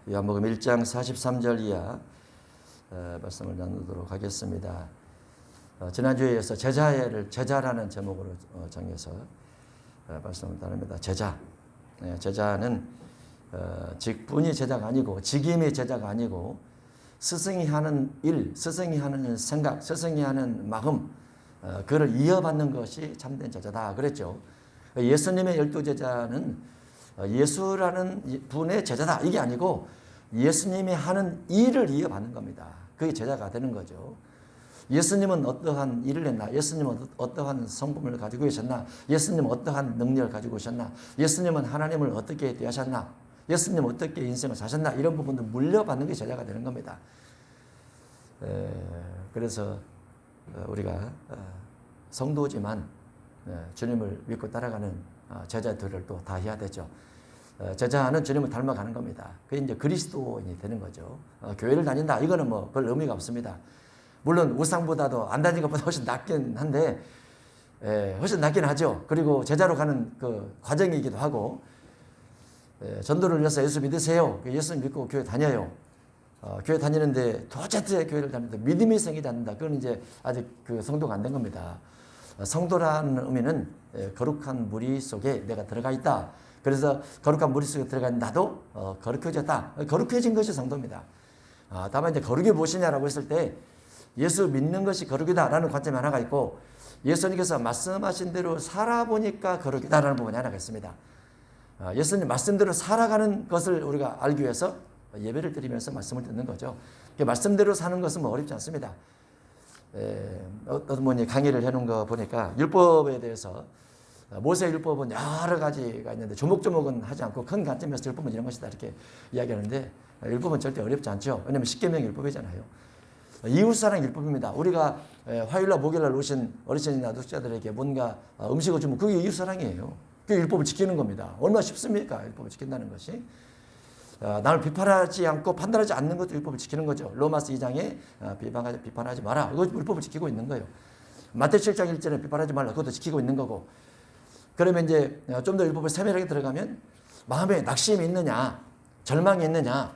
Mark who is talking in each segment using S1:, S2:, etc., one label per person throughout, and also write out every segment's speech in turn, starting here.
S1: 요한복음 1장 43절 이하 말씀을 나누도록 하겠습니다. 지난주에 이어서 제자라는 제목으로 정해서 말씀을 나눕니다. 제자는 직분이 제자가 아니고 직임이 제자가 아니고 스승이 하는 일, 스승이 하는 생각, 스승이 하는 마음, 그를 이어받는 것이 참된 제자다 그랬죠. 예수님의 12제자는 예수라는 분의 제자다 이게 아니고 예수님이 하는 일을 이어받는 겁니다. 그게 제자가 되는 거죠. 예수님은 어떠한 일을 했나? 예수님은 어떠한 성품을 가지고 계셨나? 예수님은 어떠한 능력을 가지고 계셨나? 예수님은 하나님을 어떻게 대하셨나? 예수님은 어떻게 인생을 사셨나? 이런 부분도 물려받는 게 제자가 되는 겁니다. 그래서 우리가 성도지만 주님을 믿고 따라가는 제자들을 또 다 해야 되죠. 제자는 주님을 닮아가는 겁니다. 그게 이제 그리스도인이 되는 거죠. 교회를 다닌다. 이거는 뭐 별 의미가 없습니다. 물론 우상보다도 안 다니는 것보다 훨씬 낫긴 한데, 훨씬 낫긴 하죠. 그리고 제자로 가는 그 과정이기도 하고, 전도를 위해서 예수 믿으세요. 예수 믿고 교회 다녀요. 교회 다니는데 도대체 교회를 다니는데 믿음이 생기지 않는다. 그건 이제 아직 그 성도가 안 된 겁니다. 성도라는 의미는 거룩한 무리 속에 내가 들어가 있다. 그래서 거룩한 무리 속에 들어가 있는 나도 거룩해졌다. 거룩해진 것이 성도입니다. 다만 이제 거룩이 무엇이냐라고 했을 때 예수 믿는 것이 거룩이다라는 관점이 하나가 있고 예수님께서 말씀하신 대로 살아보니까 거룩이다라는 부분이 하나가 있습니다. 예수님 말씀대로 살아가는 것을 우리가 알기 위해서 예배를 드리면서 말씀을 듣는 거죠. 말씀대로 사는 것은 뭐 어렵지 않습니다. 어떤 분이 강의를 해놓은 거 보니까 율법에 대해서 모세 율법은 여러 가지가 있는데 조목조목은 하지 않고 큰 관점에서 율법은 이런 것이다 이렇게 이야기하는데 율법은 절대 어렵지 않죠. 왜냐하면 십계명 율법이잖아요. 이웃사랑 율법입니다. 우리가 화요일날 목요일날 오신 어르신이나 독자들에게 뭔가 음식을 주면 그게 이웃사랑이에요. 그게 율법을 지키는 겁니다. 얼마나 쉽습니까? 율법을 지킨다는 것이. 나를 비판하지 않고 판단하지 않는 것도 율법을 지키는 거죠. 로마서 2장에 비판하지 마라. 이거 율법을 지키고 있는 거예요. 마태복음 7장 1절에 비판하지 말라. 그것도 지키고 있는 거고. 그러면 이제 좀 더 율법을 세밀하게 들어가면 마음에 낙심이 있느냐, 절망이 있느냐.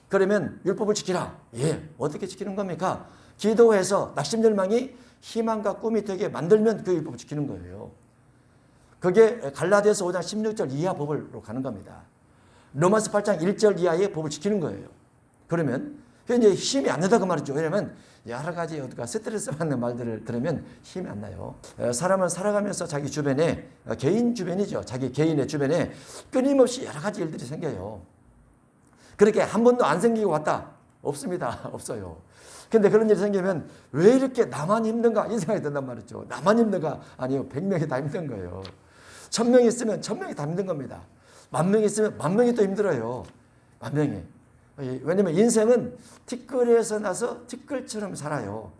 S1: 그러면 율법을 지키라. 예, 어떻게 지키는 겁니까? 기도해서 낙심, 절망이 희망과 꿈이 되게 만들면 그 율법을 지키는 거예요. 그게 갈라디아서 5장 16절 이하 법으로 가는 겁니다. 로마서 8장 1절 이하의 법을 지키는 거예요. 그러면 이제 힘이 안 나다고 말이죠. 왜냐하면 여러 가지 스트레스 받는 말들을 들으면 힘이 안 나요. 사람은 살아가면서 자기 주변에 개인 주변이죠. 자기 개인의 주변에 끊임없이 여러 가지 일들이 생겨요. 그렇게 한 번도 안 생기고 왔다? 없습니다. 없어요. 근데 그런 일이 생기면 왜 이렇게 나만 힘든가? 이 생각이 든단 말이죠. 나만 힘든가? 아니요. 100명이 다 힘든 거예요. 1000명이 있으면 1000명이 다 힘든 겁니다. 10,000명이 있으면 10,000명이 또 힘들어요. 10,000명이. 왜냐면 인생은 티끌에서 나서 티끌처럼 살아요.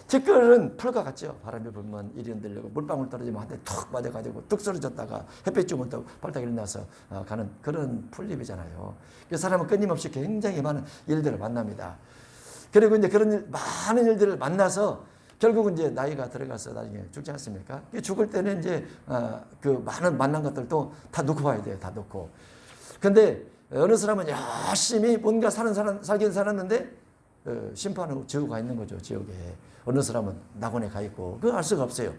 S1: 티끌은 풀과 같죠. 바람이 불면 이리 흔들리고 물방울 떨어지면 한테 툭 맞아가지고 뚝 쓰러졌다가 햇빛 쬐면 또 발딱 일어나서 가는 그런 풀잎이잖아요. 그 사람은 끊임없이 굉장히 많은 일들을 만납니다. 그리고 이제 그런 많은 일들을 만나서 결국은 이제 나이가 들어가서 나중에 죽지 않습니까? 죽을 때는 이제 그 많은 만난 것들도 다 놓고 봐야 돼요. 다 놓고. 근데 어느 사람은 열심히 뭔가 살긴 살았는데 심판을 지옥에 가 있는 거죠. 지옥에. 어느 사람은 낙원에 가 있고 그거 알 수가 없어요.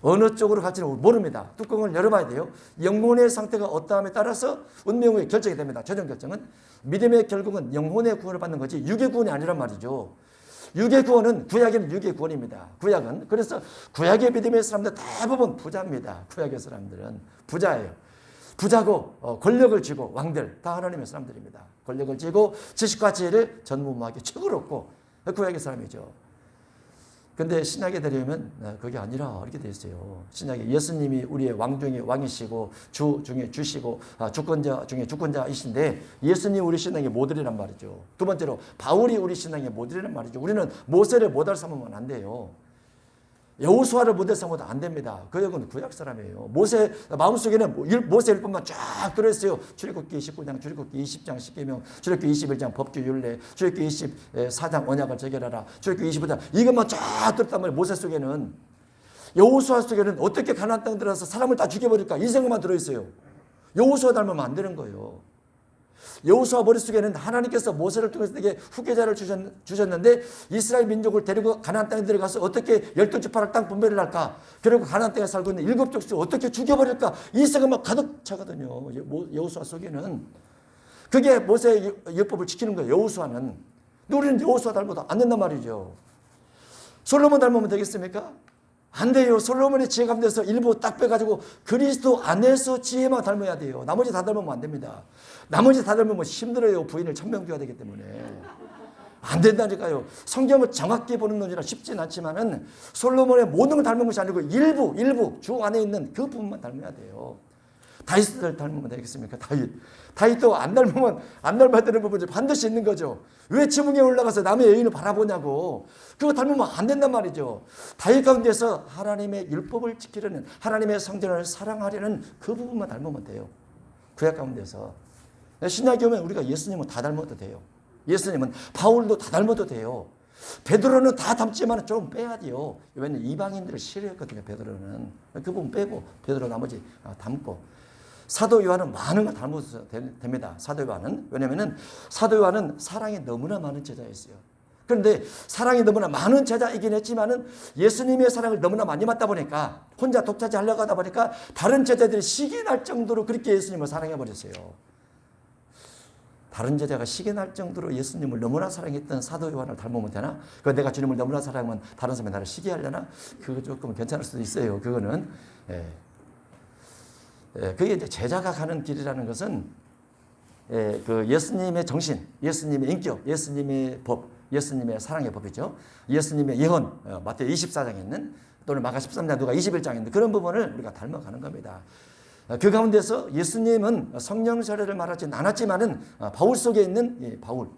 S1: 어느 쪽으로 갈지는 모릅니다. 뚜껑을 열어봐야 돼요. 영혼의 상태가 어떠함에 따라서 운명의 결정이 됩니다. 최종 결정은. 믿음의 결국은 영혼의 구원을 받는 거지 육의 구원이 아니란 말이죠. 육의 구원은 구약에는 육의 구원입니다. 구약은. 그래서 구약의 믿음의 사람들 대부분 부자입니다. 구약의 사람들은 부자예요. 부자고 권력을 쥐고 왕들 다 하나님의 사람들입니다. 권력을 쥐고 지식과 지혜를 전무후무하게 책을 얻고 구약의 사람이죠. 근데 신약에 들으면 그게 아니라 이렇게 되어 있어요. 신약에 예수님이 우리의 왕 중에 왕이시고 주 중에 주시고 주권자 중에 주권자이신데 예수님 우리 신앙의 모델이란 말이죠. 두 번째로 바울이 우리 신앙의 모델이란 말이죠. 우리는 모세를 모델 삼으면 안 돼요. 여호수아를 모델 삼아도 안 됩니다. 그 형은 구약 사람이에요. 모세 마음속에는 모세 율법만 쫙 들어있어요. 출애굽기 19장, 출애굽기 20장, 십계명, 출애굽기 21장 법규 율례, 출애굽기 24장 언약을 제결하라, 출애굽기 25장 이것만 쫙 들었단 말이에요. 모세 속에는. 여호수아 속에는 어떻게 가나안 땅 들어서 사람을 다 죽여버릴까 이 생각만 들어있어요. 여호수아 닮으면 안 되는 거예요. 여호수아 머릿속에는 하나님께서 모세를 통해서 내게 후계자를 주셨는데 이스라엘 민족을 데리고 가나안 땅에 들어가서 어떻게 12지파를 땅 분배를 할까? 그리고 가나안 땅에 살고 있는 7족속을 어떻게 죽여버릴까? 이 생각만 가득 차거든요. 여호수아 속에는. 그게 모세의 율법을 지키는 거예요. 여호수아는. 우리는 여호수아 닮아도 안 된단 말이죠. 솔로몬 닮으면 되겠습니까? 안 돼요. 솔로몬의 지혜 가운데서 일부 딱 빼가지고 그리스도 안에서 지혜만 닮아야 돼요. 나머지 다 닮으면 안 됩니다. 나머지 다 닮으면 힘들어요. 부인을 1000명 줘야 되기 때문에. 안 된다니까요. 성경을 정확히 보는 논지라 쉽진 않지만은 솔로몬의 모든 걸 닮은 것이 아니고 일부 주 안에 있는 그 부분만 닮아야 돼요. 다윗을 닮으면 되겠습니까? 다윗도 안 닮아야 되는 부분이 반드시 있는 거죠. 왜 지붕에 올라가서 남의 여인을 바라보냐고. 그거 닮으면 안 된단 말이죠. 다윗 가운데서 하나님의 율법을 지키려는, 하나님의 성전을 사랑하려는 그 부분만 닮으면 돼요. 구약 가운데서. 신약에 오면 우리가 예수님은 다 닮아도 돼요. 예수님은 바울도 다 닮아도 돼요. 베드로는 다 닮지만 좀 빼야 돼요. 왜냐하면 이방인들을 싫어했거든요. 베드로는. 그 부분 빼고 베드로 나머지 닮고. 사도 요한은 많은 걸 닮아서 됩니다. 사도 요한은. 왜냐하면 사도 요한은 사랑이 너무나 많은 제자였어요. 그런데 사랑이 너무나 많은 제자이긴 했지만은 예수님의 사랑을 너무나 많이 받다 보니까 혼자 독차지 하려고 하다 보니까 다른 제자들이 시기 날 정도로 그렇게 예수님을 사랑해 버렸어요. 다른 제자가 시기 날 정도로 예수님을 너무나 사랑했던 사도 요한을 닮으면 되나? 그 내가 주님을 너무나 사랑하면 다른 사람이 나를 시기하려나? 그거 조금 괜찮을 수도 있어요. 그거는. 그게 이제 제자가 가는 길이라는 것은 그 예수님의 정신, 예수님의 인격, 예수님의 법, 예수님의 사랑의 법이죠. 예수님의 예언, 마태오 24장에 있는 또는 마가 13장, 누가 21장에 있는 그런 부분을 우리가 닮아가는 겁니다. 그 가운데서 예수님은 성령 세례를 말하지는 않았지만은 바울 속에 있는 바울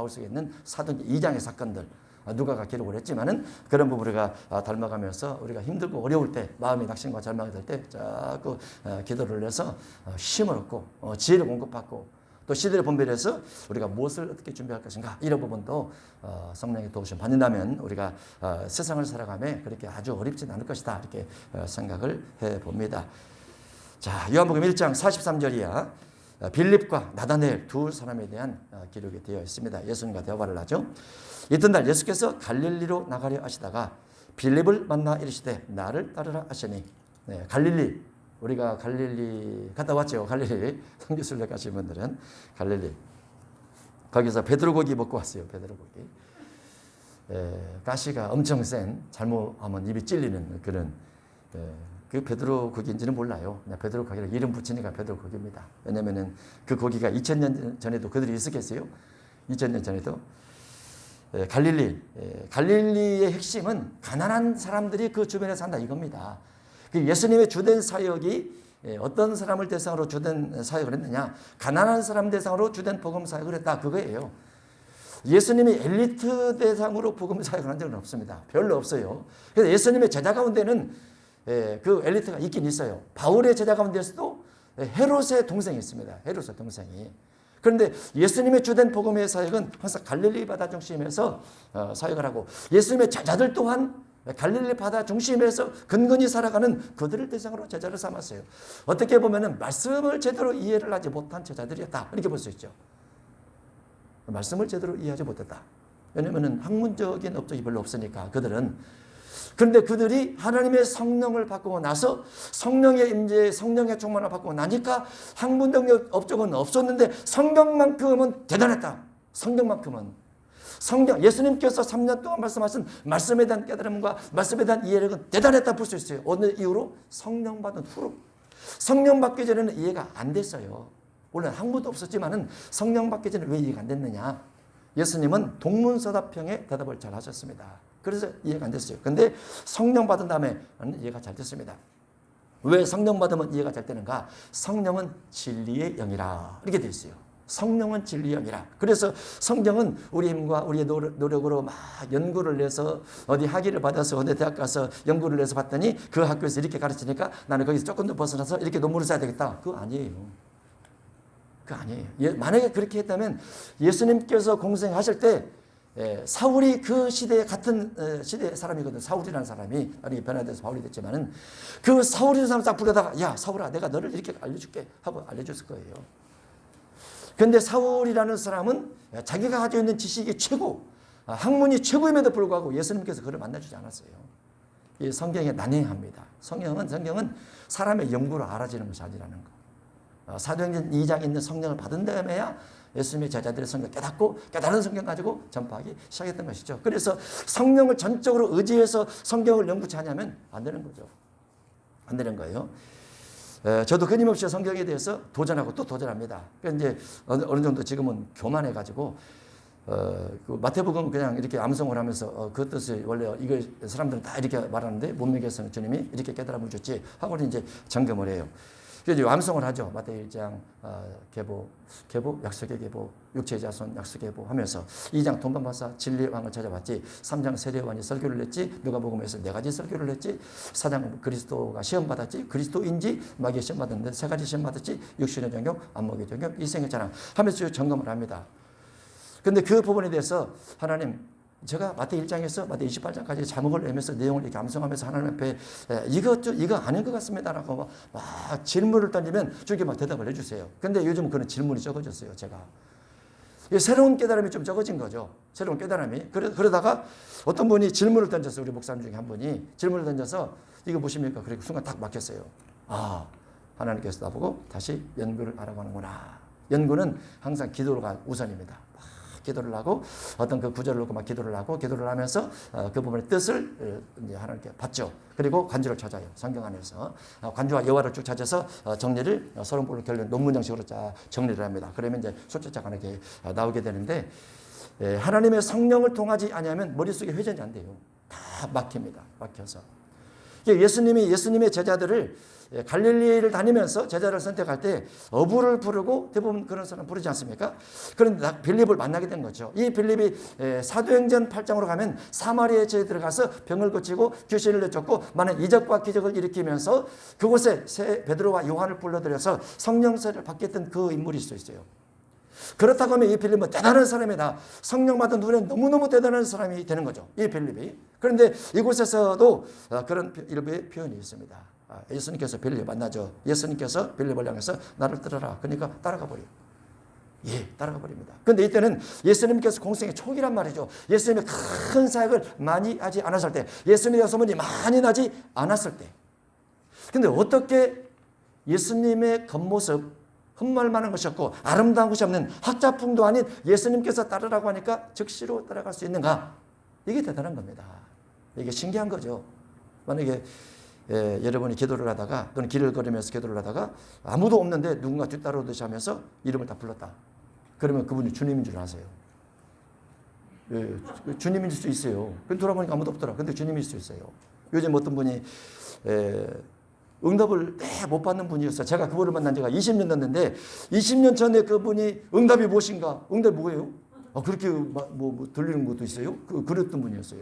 S1: 속에 있는 사도행전 2장의 사건들, 누가가 기록을 했지만은 그런 부분을 우리가 닮아가면서 우리가 힘들고 어려울 때, 마음의 낙심과 절망이 들 때 자꾸 기도를 해서 힘을 얻고 지혜를 공급받고 또 시대를 분별해서 우리가 무엇을 어떻게 준비할 것인가, 이런 부분도 성령의 도우심 받는다면 우리가 세상을 살아가며 그렇게 아주 어렵진 않을 것이다, 이렇게 생각을 해봅니다. 자, 요한복음 1장 43절이야. 빌립과 나다넬 두 사람에 대한 기록이 되어 있습니다. 예수님과 대화를 하죠. 이튿날 예수께서 갈릴리로 나가려 하시다가 빌립을 만나 이르시되 나를 따르라 하시니. 갈릴리, 우리가 갈릴리 갔다 왔죠. 갈릴리 선교순례 가신 분들은 갈릴리, 거기서 베드로고기 먹고 왔어요. 베드로고기. 가시가 엄청 센, 잘못하면 입이 찔리는 그런, 그 베드로 고기인지는 몰라요. 그냥 베드로 고기를 이름 붙이니까 베드로 고기입니다. 왜냐면은 그 고기가 2000년 전에도 그들이 있었겠어요. 2000년 전에도. 갈릴리의 핵심은 가난한 사람들이 그 주변에 산다, 이겁니다. 예수님의 주된 사역이 어떤 사람을 대상으로 주된 사역을 했느냐? 가난한 사람 대상으로 주된 복음 사역을 했다, 그거예요. 예수님이 엘리트 대상으로 복음 사역을 한 적은 없습니다. 별로 없어요. 그래서 예수님의 제자 가운데는 그 엘리트가 있긴 있어요. 바울의 제자 가운데서도 헤롯의 동생이 있습니다. 헤롯의 동생이. 그런데 예수님의 주된 복음의 사역은 항상 갈릴리 바다 중심에서 사역을 하고, 예수님의 제자들 또한 갈릴리 바다 중심에서 근근히 살아가는 그들을 대상으로 제자를 삼았어요. 어떻게 보면은 말씀을 제대로 이해를 하지 못한 제자들이었다, 이렇게 볼 수 있죠. 말씀을 제대로 이해하지 못했다. 왜냐면은 학문적인 업적이 별로 없으니까 그들은. 그런데 그들이 하나님의 성령을 받고 나서 성령의 임재, 성령의 충만을 받고 나니까 학문적 업적은 없었는데 성경만큼은 대단했다. 성경만큼은. 성경, 예수님께서 3년 동안 말씀하신 말씀에 대한 깨달음과 말씀에 대한 이해력은 대단했다 볼 수 있어요. 어느 이유로? 성령 받은 후로. 성령 받기 전에는 이해가 안 됐어요. 물론 학문도 없었지만은 성령 받기 전에 왜 이해가 안 됐느냐? 예수님은 동문서답형의 대답을 잘 하셨습니다. 그래서 이해가 안 됐어요. 근데 성령 받은 다음에 이해가 잘 됐습니다. 왜 성령 받으면 이해가 잘 되는가? 성령은 진리의 영이라, 이렇게 되어 있어요. 성령은 진리의 영이라. 그래서 성경은 우리 힘과 우리의 노력으로 막 연구를 해서 어디 학위를 받아서 어디 대학 가서 연구를 해서 봤더니 그 학교에서 이렇게 가르치니까 나는 거기서 조금 더 벗어나서 이렇게 논문을 써야 되겠다. 그거 아니에요. 그거 아니에요. 만약에 그렇게 했다면 예수님께서 공생하실 때 사울이 그 시대에 같은 시대의 사람이거든. 사울이라는 사람이 나중에 변화돼서 바울이 됐지만은 그 사울이라는 사람 딱 불러다가 야 사울아, 내가 너를 이렇게 알려줄게 하고 알려줬을 거예요. 그런데 사울이라는 사람은 자기가 가지고 있는 지식이 최고, 학문이 최고임에도 불구하고 예수님께서 그를 만나주지 않았어요. 이 성경에 난해합니다. 성경은 사람의 연구로 알아지는 것이 아니라는 거. 사도행전 2장에 있는 성령을 받은 다음에야 예수님의 제자들의 성경 깨닫고 깨달은 성경 가지고 전파하기 시작했던 것이죠. 그래서 성령을 전적으로 의지해서 성경을 연구치 하냐면 안 되는 거죠. 안 되는 거예요. 저도 끊임없이 성경에 대해서 도전하고 또 도전합니다. 그러니까 이제 어느 정도 지금은 교만해가지고 그 마태복음 그냥 이렇게 암송을 하면서 그 뜻을 원래 이걸 사람들은 다 이렇게 말하는데 문맥에서는 주님이 이렇게 깨달음을 줬지 하고 이제 점검을 해요. 그래서 암송을 하죠. 마태 1장 계보, 약속의 계보, 육체의 자손 약속의 계보 하면서 2장 돈반바사 진리의 왕을 찾아봤지, 3장 세례 요한이 설교를 냈지, 누가복음에서 4가지 설교를 냈지, 4장 그리스도가 시험 받았지, 그리스도인지 마귀의 시험 받았는데 3가지 시험 받았지, 육신의 정욕, 안목의 정욕, 이생의 자랑 하면서 점검을 합니다. 근데 그 부분에 대해서 하나님, 제가 마태 1장에서 마태 28장까지 자막을 내면서 내용을 이렇게 암송하면서 하나님 앞에 이거 아닌 것 같습니다라고 막 질문을 던지면 주님께 막 대답을 해주세요. 근데 요즘 그런 질문이 적어졌어요. 제가 새로운 깨달음이 좀 적어진 거죠. 새로운 깨달음이. 그러다가 어떤 분이 질문을 던졌어요. 우리 목사님 중에 한 분이 질문을 던져서 이거 보십니까? 그리고 순간 딱 막혔어요. 하나님께서 나보고 다시 연구를 하라고 하는구나. 연구는 항상 기도가 우선입니다. 기도를 하고 어떤 그 구절을 놓고 막 기도를 하고 기도를 하면서 그 부분의 뜻을 이제 하나님께 받죠. 그리고 관주를 찾아요. 성경 안에서 관주와 여호와를 쭉 찾아서 정리를 서론법을 결론 논문 형식으로 정리를 합니다. 그러면 이제 소자자가 이렇게 나오게 되는데 하나님의 성령을 통하지 아니하면 머릿속에 회전이 안 돼요. 다 막힙니다. 막혀서 예수님의 제자들을 갈릴리를 다니면서 제자를 선택할 때 어부를 부르고 대부분 그런 사람 부르지 않습니까? 그런데 빌립을 만나게 된 거죠. 이 빌립이 사도행전 8장으로 가면 사마리아에 들어가서 병을 고치고 귀신을 내쫓고 많은 이적과 기적을 일으키면서 그곳에 베드로와 요한을 불러들여서 성령세를 받게 했던 그 인물일 수 있어요. 그렇다고 하면 이 빌립은 대단한 사람이다. 성령 받은 후에 너무너무 대단한 사람이 되는 거죠. 이 빌립이. 그런데 이곳에서도 그런 일부의 표현이 있습니다. 예수님께서 빌립을 만나죠. 예수님께서 빌립을 향해서 나를 따르라. 그러니까 따라가 버려요. 따라가 버립니다. 그런데 이때는 예수님께서 공생의 초기란 말이죠. 예수님이 큰 사역을 많이 하지 않았을 때, 예수님의 소문이 많이 나지 않았을 때. 그런데 어떻게 예수님의 겉모습, 흠말 많은 것이 없고 아름다운 것이 없는 학자풍도 아닌 예수님께서 따르라고 하니까 즉시로 따라갈 수 있는가? 이게 대단한 겁니다. 이게 신기한 거죠. 만약에 여러분이 기도를 하다가 또는 길을 걸으면서 기도를 하다가 아무도 없는데 누군가 뒤따르듯이 하면서 이름을 다 불렀다. 그러면 그분이 주님인 줄 아세요. 주님일 수 있어요. 근데 돌아보니까 아무도 없더라. 근데 주님일 수 있어요. 요즘 어떤 분이 응답을 못 받는 분이었어요. 제가 그분을 만난 지가 20년 됐는데 20년 전에 그분이 응답이 무엇인가? 응답이 뭐예요? 그렇게 들리는 것도 있어요? 그랬던 분이었어요.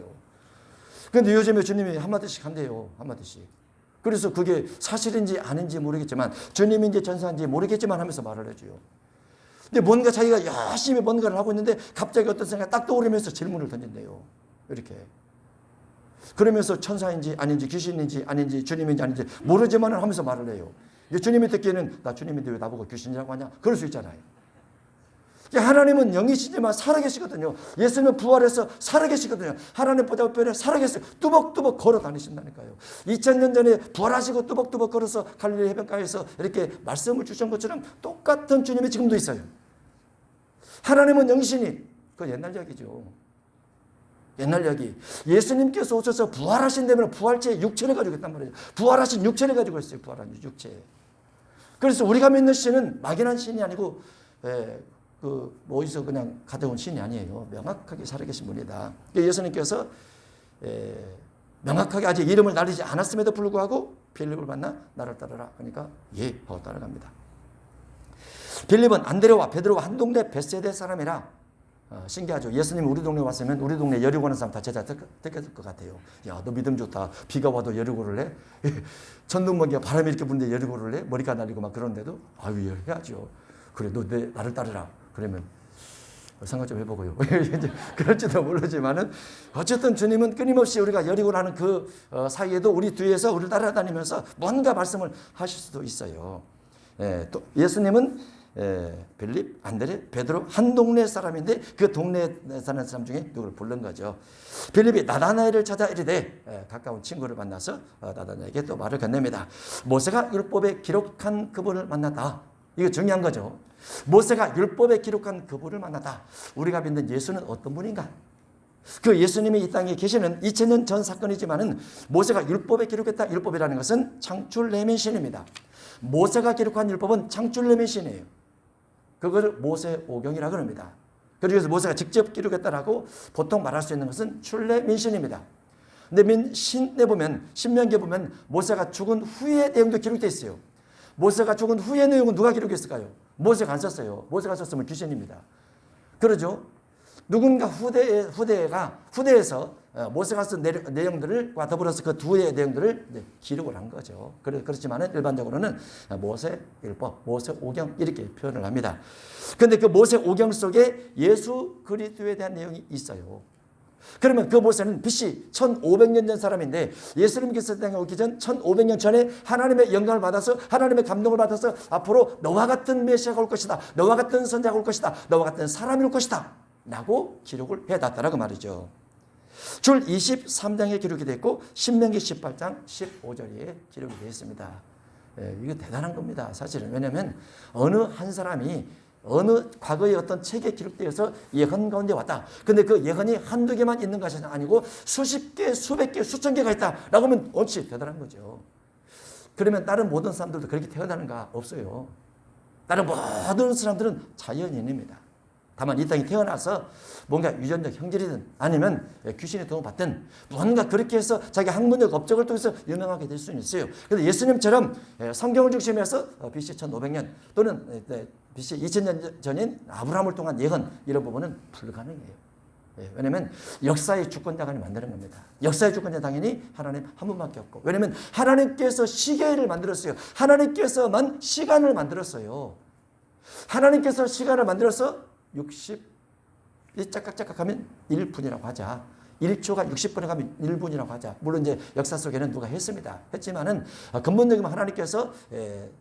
S1: 그런데 요즘에 주님이 한마디씩 한대요. 한마디씩. 그래서 그게 사실인지 아닌지 모르겠지만 주님인지 전사인지 모르겠지만 하면서 말을 해줘요. 근데 뭔가 자기가 열심히 뭔가를 하고 있는데 갑자기 어떤 생각이 딱 떠오르면서 질문을 던진대요. 이렇게. 그러면서 천사인지 아닌지 귀신인지 아닌지 주님인지 아닌지 모르지만 하면서 말을 해요. 주님이 듣기에는 나 주님인데 왜 나보고 귀신이라고 하냐? 그럴 수 있잖아요. 하나님은 영이시지만 살아계시거든요. 예수님은 부활해서 살아계시거든요. 하나님 보좌 우편에 살아계세요. 뚜벅뚜벅 걸어 다니신다니까요. 2000년 전에 부활하시고 뚜벅뚜벅 걸어서 갈릴리 해변가에서 이렇게 말씀을 주신 것처럼 똑같은 주님이 지금도 있어요. 하나님은 영이시니 그건 옛날 이야기죠. 옛날 이야기. 예수님께서 오셔서 부활하신 다음에 부활체의 육체를 가지고 있단 말이에요. 부활하신 육체를 가지고 있어요. 부활한 육체. 그래서 우리가 믿는 신은 막연한 신이 아니고 어디서 그냥 가져온 신이 아니에요. 명확하게 살아계신 분이다. 예수님께서 명확하게 아직 이름을 날리지 않았음에도 불구하고 빌립을 만나 나를 따르라. 그러니까 하고 따라갑니다. 빌립은 안드레와 베드로와 한 동네 벳세대 사람이라 신기하죠. 예수님이 우리 동네 왔으면 우리 동네 여리고 하는 사람 다 제자 뜯겼을 것 같아요. 야, 너 믿음 좋다. 비가 와도 여리고를 해? 천둥번개가 바람이 이렇게 부는데 여리고를 해? 머리가 날리고 막 그런데도 아유 해야죠. 그래 너 나를 따르라. 그러면 생각 좀 해보고요. 그럴지도 모르지만은 어쨌든 주님은 끊임없이 우리가 여리고를 하는 그 사이에도 우리 뒤에서 우리를 따라다니면서 뭔가 말씀을 하실 수도 있어요. 또 예수님은 빌립, 안드레, 베드로 한 동네 사람인데 그 동네에 사는 사람 중에 누구를 부른 거죠. 빌립이 나다나엘을 찾아 이르되 가까운 친구를 만나서 나다나엘에게 또 말을 건넵니다. 모세가 율법에 기록한 그분을 만났다. 이거 중요한 거죠. 모세가 율법에 기록한 그분을 만났다. 우리가 믿는 예수는 어떤 분인가? 그 예수님이 이 땅에 계시는 2000년 전 사건이지만은 모세가 율법에 기록했다. 율법이라는 것은 창출 레민신입니다. 모세가 기록한 율법은 창출 레민신이에요. 그걸 모세 오경이라고 합니다. 그래서 모세가 직접 기록했다라고 보통 말할 수 있는 것은 출래 민신입니다. 근데 신에 보면 신명기에 보면 모세가 죽은 후의 내용도 기록되어 있어요. 모세가 죽은 후의 내용은 누가 기록했을까요? 모세가 안 썼어요. 모세가 썼으면 귀신입니다. 그러죠? 누군가 후대에서 모세가 쓴 내용들과 더불어서 그 두 해의 내용들을 기록을 한 거죠. 그렇지만 일반적으로는 모세 율법, 모세 오경 이렇게 표현을 합니다. 그런데 그 모세 오경 속에 예수 그리스도에 대한 내용이 있어요. 그러면 그 모세는 BC 1500년 전 사람인데 예수님께서 땅에 오기 전 1500년 전에 하나님의 영광을 받아서 하나님의 감동을 받아서 앞으로 너와 같은 메시아가 올 것이다. 너와 같은 선자가 올 것이다. 너와 같은 사람이 올 것이다. 라고 기록을 해놨다라고 말이죠. 줄 23장에 기록이 됐고 신명기 18장 15절에 기록이 되어 있습니다. 이거 대단한 겁니다. 사실은. 왜냐하면 어느 한 사람이 어느 과거의 어떤 책에 기록되어서 예언 가운데 왔다. 근데 그 예언이 한두 개만 있는 것이 아니고 수십 개, 수백 개, 수천 개가 있다라고 하면 옳지 대단한 거죠. 그러면 다른 모든 사람들도 그렇게 태어나는가? 없어요. 다른 모든 사람들은 자연인입니다. 다만 이 땅에 태어나서 뭔가 유전적 형질이든 아니면 귀신의 도움을 받든 뭔가 그렇게 해서 자기 학문적 업적을 통해서 유명하게 될 수는 있어요. 그런데 예수님처럼 성경을 중심해서 BC 1500년 또는 BC 2000년 전인 아브라함을 통한 예언 이런 부분은 불가능해요. 왜냐하면 역사의 주권자가 만드는 겁니다. 역사의 주권자 당연히 하나님 한 분밖에 없고 왜냐하면 하나님께서 시계를 만들었어요. 하나님께서만 시간을 만들었어요. 하나님께서 시간을 만들어서 60, 짝깍짝깍 하면 1분이라고 하자. 1초가 60분에 가면 1분이라고 하자. 물론 이제 역사 속에는 누가 했지만은 근본적인 하나님께서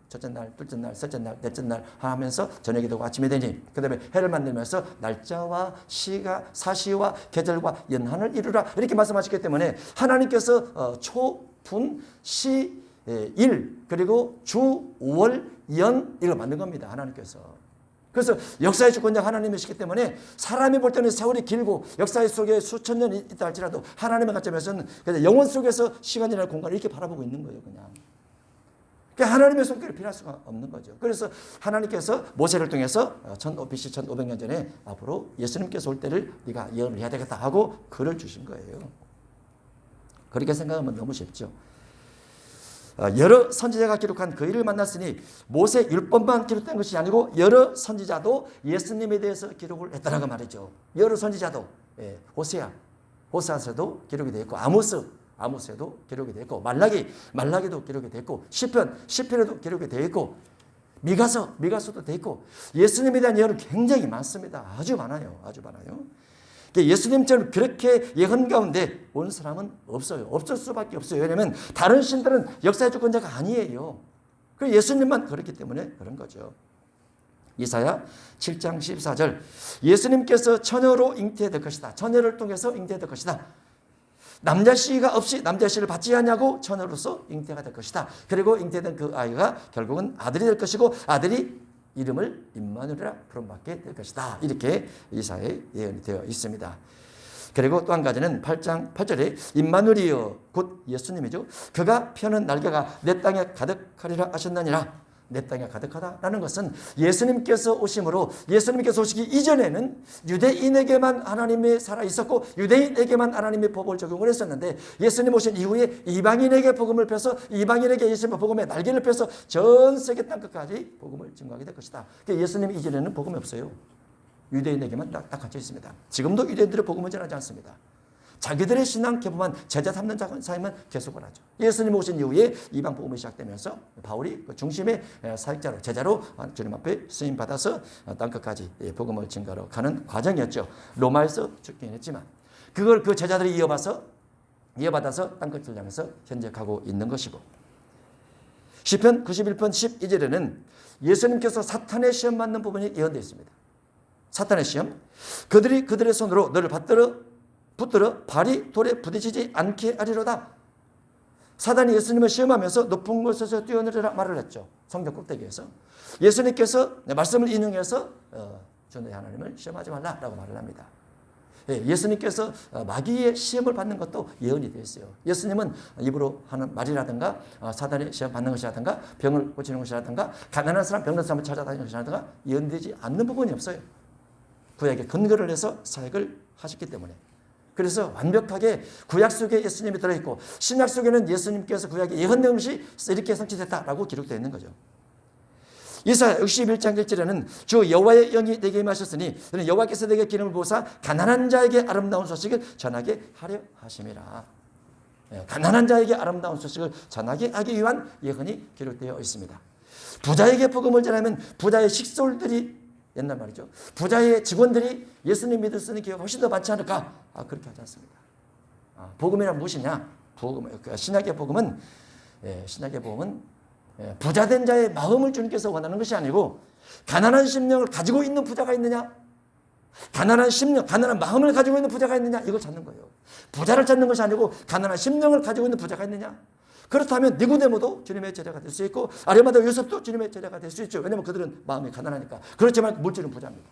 S1: 첫째 날, 둘째 날, 셋째 날, 넷째 날 하면서 저녁이 되고 아침이 되니 그 다음에 해를 만들면서 날짜와 사시와 계절과 연한을 이루라 이렇게 말씀하셨기 때문에 하나님께서 초, 분, 시, 일 그리고 주, 월, 연 이걸 만든 겁니다. 하나님께서. 그래서 역사의 주권자 하나님이시기 때문에 사람이 볼 때는 세월이 길고 역사 속에 수천 년이 있다 할지라도 하나님의 관점에서는 영원 속에서 시간이나 공간을 이렇게 바라보고 있는 거예요. 그냥. 그러니까 하나님의 손길을 피할 수가 없는 거죠. 그래서 하나님께서 모세를 통해서 BC 1500년 전에 앞으로 예수님께서 올 때를 네가 예언을 해야 되겠다 하고 글을 주신 거예요. 그렇게 생각하면 너무 쉽죠. 여러 선지자가 기록한 그 일을 만났으니 모세 율법만 기록된 것이 아니고 여러 선지자도 예수님에 대해서 기록을 했다라고 말이죠. 여러 선지자도 호세아서도 기록이 되어 있고 아모스에도 기록이 되어 있고 말라기도 기록이 되어 있고 시편에도 기록이 되어 있고 미가서도 되어 있고 예수님에 대한 예언은 굉장히 많습니다. 아주 많아요. 예수님처럼 그렇게 예언 가운데 온 사람은 없어요. 없을 수밖에 없어요. 왜냐하면 다른 신들은 역사의 주권자가 아니에요. 예수님만 그렇기 때문에 그런 거죠. 이사야 7장 14절 예수님께서 처녀로 잉태될 것이다. 처녀를 통해서 잉태될 것이다. 남자씨가 없이 남자씨를 받지 않냐고 처녀로서 잉태가 될 것이다. 그리고 잉태된 그 아이가 결국은 아들이 될 것이고 아들이 이름을 임마누엘이라 부름받게 될 것이다. 이렇게 이사야에 예언이 되어 있습니다. 그리고 또 한 가지는 8장 8절에 임마누엘이여 곧 예수님이죠. 그가 펴는 날개가 내 땅에 가득하리라 하셨느니라. 내 땅에 가득하다라는 것은 예수님께서 오심으로 예수님께서 오시기 이전에는 유대인에게만 하나님이 살아 있었고 유대인에게만 하나님의 법을 적용을 했었는데 예수님 오신 이후에 이방인에게 복음을 펴서 이방인에게 예수님의 복음의 날개를 펴서 전 세계 땅끝까지 복음을 증거하게 될 것이다. 예수님 이전에는 복음이 없어요. 유대인에게만 딱 갇혀 있습니다. 지금도 유대인들의 복음을 전하지 않습니다. 자기들의 신앙 개범한 제자 삼는 사임은 계속을 하죠. 예수님 오신 이후에 이방 복음이 시작되면서 바울이 그 중심의 사역자로 제자로 주님 앞에 쓰임 받아서 땅끝까지 복음을 증거하러 가는 과정이었죠. 로마에서 죽긴 했지만 그걸 그 제자들이 이어받아서 땅끝을 향해서 현재 가고 있는 것이고 시편 91편 12절에는 예수님께서 사탄의 시험 받는 부분이 예언되어 있습니다. 사탄의 시험. 그들이 그들의 손으로 너를 붙들어 발이 돌에 부딪히지 않게 하리로다. 사단이 예수님을 시험하면서 높은 곳에서 뛰어내리라 말을 했죠. 성경 꼭대기에서. 예수님께서 말씀을 인용해서 주의 하나님을 시험하지 말라라고 말을 합니다. 예수님께서 마귀의 시험을 받는 것도 예언이 되어 있어요. 예수님은 입으로 하는 말이라든가 사단의 시험 받는 것이라든가 병을 고치는 것이라든가 가난한 사람, 병든 사람을 찾아다니는 것이라든가 예언되지 않는 부분이 없어요. 구약에 근거를 해서 사역을 하셨기 때문에. 그래서 완벽하게 구약 속에 예수님이 들어있고 신약 속에는 예수님께서 구약에 예언된 것이 이렇게 성취됐다라고 기록되어 있는 거죠. 이사야 61장 1절에는 주 여호와의 영이 내게 임하셨으니 여호와께서 내게 기름을 부으사 가난한 자에게 아름다운 소식을 전하게 하려 하심이라. 가난한 자에게 아름다운 소식을 전하게 하기 위한 예언이 기록되어 있습니다. 부자에게 복음을 전하면 부자의 식솔들이 옛날 말이죠. 부자의 직원들이 예수님 믿을 수 있는 기회가 훨씬 더 많지 않을까? 그렇게 하지 않습니다. 복음이란 무엇이냐? 신약의 복음은 부자된 자의 마음을 주님께서 원하는 것이 아니고 가난한 심령을 가지고 있는 부자가 있느냐? 가난한 심령, 가난한 마음을 가지고 있는 부자가 있느냐? 이걸 찾는 거예요. 부자를 찾는 것이 아니고 가난한 심령을 가지고 있는 부자가 있느냐? 그렇다면 니고데모도 주님의 제자가 될 수 있고 아리마다 요셉도 주님의 제자가 될 수 있죠. 왜냐하면 그들은 마음이 가난하니까. 그렇지만 물질은 부자입니다.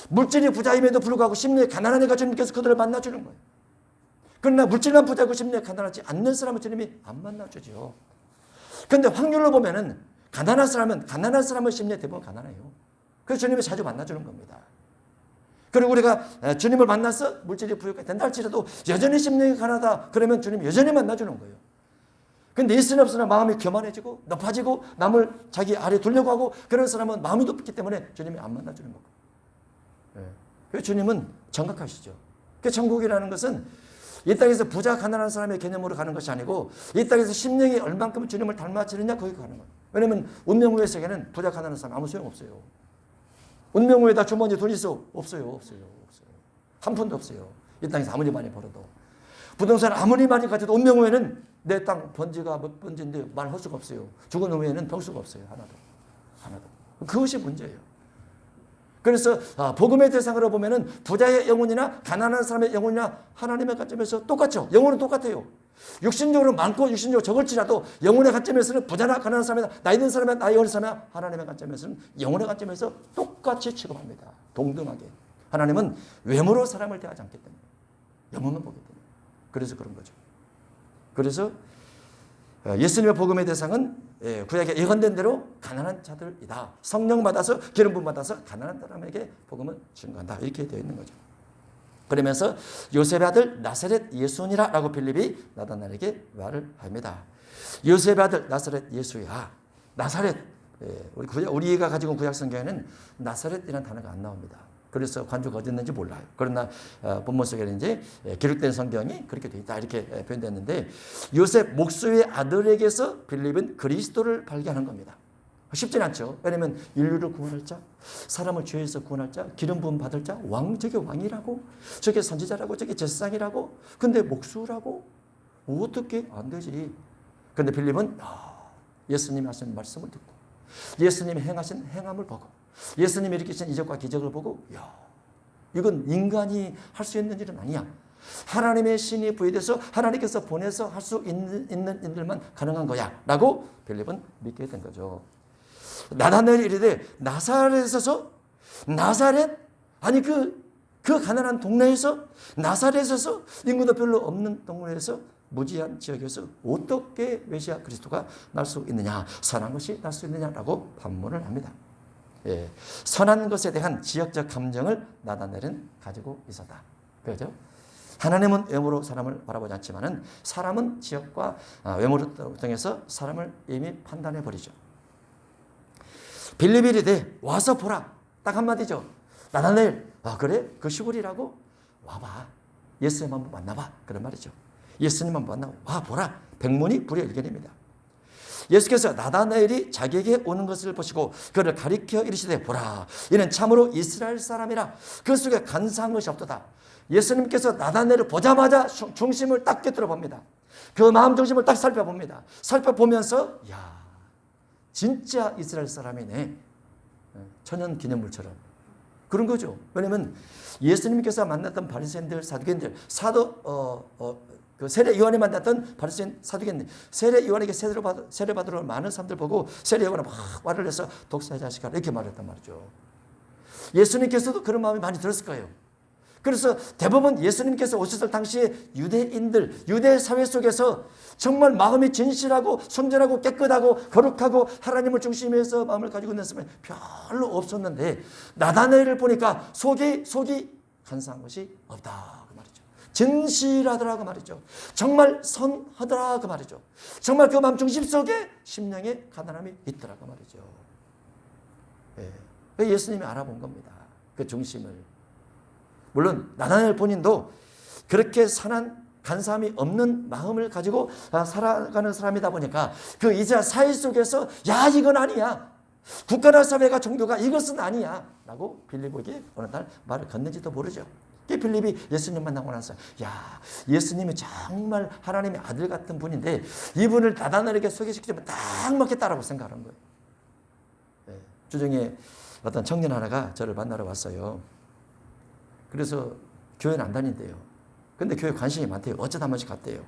S1: 물질이 부자임에도 불구하고 심령이 가난하니까 주님께서 그들을 만나주는 거예요. 그러나 물질만 부자고 심령이 가난하지 않는 사람은 주님이 안 만나주죠. 그런데 확률로 보면은 가난한 사람은 심령이 대부분 가난해요. 그래서 주님이 자주 만나주는 겁니다. 그리고 우리가 주님을 만나서 물질이 부유가 된다 할지라도 여전히 심령이 가난하다 그러면 주님이 여전히 만나주는 거예요. 근데 있으나 없으나 마음이 교만해지고 높아지고 남을 자기 아래 두려고 하고 그런 사람은 마음이 높기 때문에 주님이 안 만나주는 거고. 그래서 주님은 정확하시죠. 그 천국이라는 것은 이 땅에서 부자 가난한 사람의 개념으로 가는 것이 아니고 이 땅에서 심령이 얼만큼 주님을 닮아지느냐 거기 가는 거예요. 왜냐하면 운명후의 세계는 부자 가난한 사람 아무 소용없어요. 운명후에다 주머니에 돈 있어? 없어요. 한 푼도 없어요. 이 땅에서 아무리 많이 벌어도. 부동산 아무리 많이 가져도 운명후에는 내 땅 번지가 몇 번지인데 말할 수가 없어요. 죽은 후에는 별 수가 없어요. 하나도. 그것이 문제예요. 그래서 복음의 대상으로 보면은 부자의 영혼이나 가난한 사람의 영혼이나 하나님의 관점에서 똑같죠. 영혼은 똑같아요. 육신적으로 많고 육신적으로 적을지라도 영혼의 관점에서는 부자나 가난한 사람이나 나이 든 사람이나 나이 어린 사람이나 하나님의 관점에서는 영혼의 관점에서 똑같이 취급합니다. 동등하게. 하나님은 외모로 사람을 대하지 않기 때문에 영혼만 보기 때문에. 그래서 그런 거죠. 그래서 예수님의 복음의 대상은 구약에 예언된 대로 가난한 자들이다. 성령 받아서 기름 부음 받아서 가난한 사람에게 복음을 증거한다. 이렇게 되어 있는 거죠. 그러면서 요셉의 아들 나사렛 예수니라라고 빌립이 나다나엘에게 말을 합니다. 요셉의 아들 나사렛 예수야. 나사렛. 우리가 가지고 있는 구약 성경에는 나사렛이라는 단어가 안 나옵니다. 그래서 관주가 어디 있는지 몰라요. 그러나 본문 속에는 이제 기록된 성경이 그렇게 되어 있다 이렇게 표현됐는데 요셉 목수의 아들에게서 빌립은 그리스도를 발견하는 겁니다. 쉽진 않죠. 왜냐하면 인류를 구원할 자, 사람을 죄에서 구원할 자, 기름 부음 받을 자, 저게 왕이라고, 저게 선지자라고, 저게 제사장이라고, 근데 목수라고 어떻게 안 되지? 근데 빌립은 예수님이 하신 말씀을 듣고 예수님이 행하신 행함을 보고 예수님이 일으키신 이적과 기적을 보고 이건 인간이 할 수 있는 일은 아니야. 하나님의 신이 부여돼서 하나님께서 보내서 할 수 있는 일들만 가능한 거야 라고 빌립은 믿게 된 거죠. 나다나엘이 이르되 나사렛에서 아니 그 가난한 동네에서 나사렛에서 인구도 별로 없는 동네에서 무지한 지역에서 어떻게 메시아 그리스도가 날 수 있느냐, 선한 것이 날 수 있느냐라고 반문을 합니다. 선한 것에 대한 지역적 감정을 나다나엘은 가지고 있었다. 그렇죠? 하나님은 외모로 사람을 바라보지 않지만은 사람은 지역과 외모를 통해서 사람을 이미 판단해 버리죠. 빌립이 이르되 와서 보라. 딱 한마디죠. 나다나엘, 그래? 그 시골이라고? 와봐. 예수님 한번 만나봐. 그런 말이죠. 예수님 한번 만나봐. 와 보라. 백문이 불여일견입니다. 예수께서 나다나엘이 자기에게 오는 것을 보시고 그를 가리켜 이르시되 보라. 이는 참으로 이스라엘 사람이라. 그 속에 간사한 것이 없도다. 예수님께서 나다나엘을 보자마자 중심을 딱 꿰뚫어 봅니다. 그 마음 중심을 딱 살펴봅니다. 살펴보면서 진짜 이스라엘 사람이네. 천연 기념물처럼. 그런 거죠. 왜냐면 예수님께서 만났던 바리새인들, 사두개인들, 그 세례 요한이 만났던 바리새인, 사두개인들, 세례 요한에게 세례 받으러 많은 사람들 보고 세례 요한은 막 화를 내서 독사의 자식아 이렇게 말했단 말이죠. 예수님께서도 그런 마음이 많이 들었을 거예요. 그래서 대부분 예수님께서 오셨을 당시에 유대인들, 유대 사회 속에서 정말 마음이 진실하고 순전하고 깨끗하고 거룩하고 하나님을 중심에 해서 마음을 가지고 있는 사람이 별로 없었는데 나다나엘을 보니까 속이 간사한 것이 없다 그 말이죠. 진실하더라 그 말이죠. 정말 선하더라 그 말이죠. 정말 그 마음 중심 속에 심령에 가난함이 있더라 그 말이죠. 예. 예수님이 알아본 겁니다. 그 중심을. 물론 나다나엘 본인도 그렇게 선한 간사함이 없는 마음을 가지고 살아가는 사람이다 보니까 그 이스라엘 사회 속에서 야 이건 아니야. 국가나 사회가 종교가 이것은 아니야 라고 빌립에게 어느 날 말을 건넨지도 모르죠. 빌립이 예수님 만나고 나서 야 예수님이 정말 하나님의 아들 같은 분인데 이분을 나다나엘에게 소개시키면 딱 맞겠다라고 생각하는 거예요. 네. 주중에 어떤 청년 하나가 저를 만나러 왔어요. 그래서 교회는 안 다닌대요. 근데 교회 관심이 많대요. 어쩌다 한 번씩 갔대요.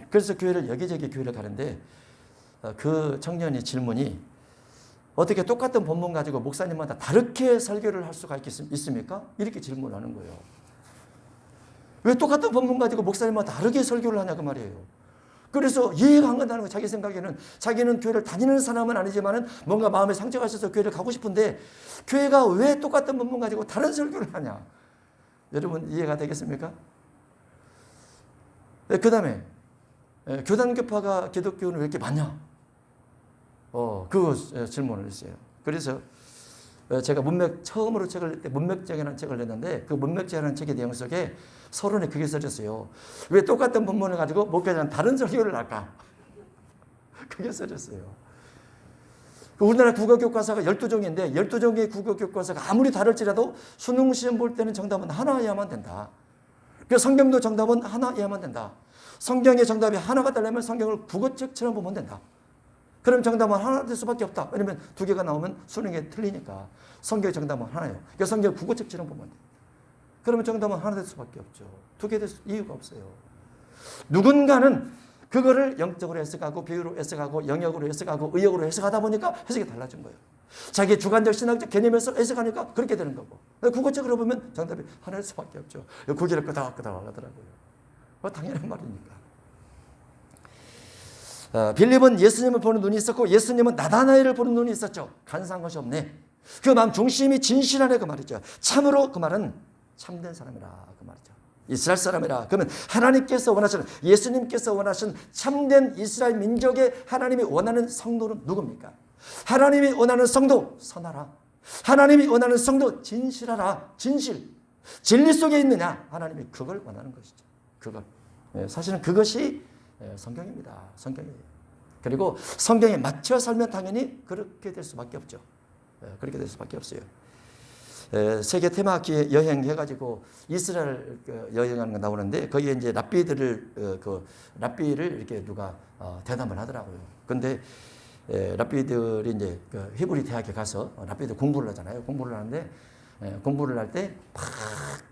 S1: 그래서 교회를 여기저기 교회를 가는데 그 청년의 질문이 어떻게 똑같은 본문 가지고 목사님마다 다르게 설교를 할 수가 있습니까? 이렇게 질문하는 거예요. 왜 똑같은 본문 가지고 목사님마다 다르게 설교를 하냐 그 말이에요. 그래서 이해가 안 간다는 거예요. 자기 생각에는. 자기는 교회를 다니는 사람은 아니지만 뭔가 마음에 상처가 있어서 교회를 가고 싶은데 교회가 왜 똑같은 본문 가지고 다른 설교를 하냐. 여러분 이해가 되겠습니까? 그 다음에 교단교파가 기독교는 왜 이렇게 많냐? 그 질문을 했어요. 그래서 제가 처음으로 책을 낼 때 문맥제라는 책을 냈는데 그 문맥제라는 책의 내용 속에 서론에 그게 써졌어요. 왜 똑같은 본문을 가지고 목회자는 다른 설교를 할까? 그게 써졌어요. 우리나라 국어교과서가 12종인데 12종의 국어교과서가 아무리 다를지라도 수능시험 볼 때는 정답은 하나여야만 된다. 그 성경도 정답은 하나여야만 된다. 성경의 정답이 하나가 되려면 성경을 국어책처럼 보면 된다. 그럼 정답은 하나 될 수밖에 없다. 왜냐하면 두 개가 나오면 수능에 틀리니까. 성경의 정답은 하나예요. 그러니까 성경을 국어책처럼 보면 돼. 그러면 정답은 하나 될 수밖에 없죠. 두 개 될 이유가 없어요. 누군가는 그거를 영적으로 해석하고 비유로 해석하고 영역으로 해석하고 의역으로 해석하다 보니까 해석이 달라진 거예요. 자기 주관적 신학적 개념에서 해석하니까 그렇게 되는 거고. 국어책으로 보면 정답이 하나일 수밖에 없죠. 고개를 끄덕끄덕 하더라고요. 당연한 말이니까. 빌립은 예수님을 보는 눈이 있었고 예수님은 나다나엘을 보는 눈이 있었죠. 간사한 것이 없네. 그 마음 중심이 진실하네 그 말이죠. 참으로 그 말은 참된 사람이라 그 말이죠. 이스라엘 사람이라. 그러면 하나님께서 원하시는 예수님께서 원하신 참된 이스라엘 민족의 하나님이 원하는 성도는 누굽니까? 하나님이 원하는 성도 선하라. 하나님이 원하는 성도 진실하라. 진리 속에 있느냐? 하나님이 그걸 원하는 것이죠. 그걸. 사실은 그것이 성경입니다. 성경이에요. 그리고 성경에 맞춰 살면 당연히 그렇게 될 수밖에 없죠. 그렇게 될 수밖에 없어요. 세계 테마학기에 여행해가지고 이스라엘 여행하는 거 나오는데 거기에 이제 랍비를 이렇게 누가 대담을 하더라고요. 근데 랍비들이 이제 히브리 대학에 가서 랍비들 공부를 하잖아요. 공부를 하는데 공부를 할 때 막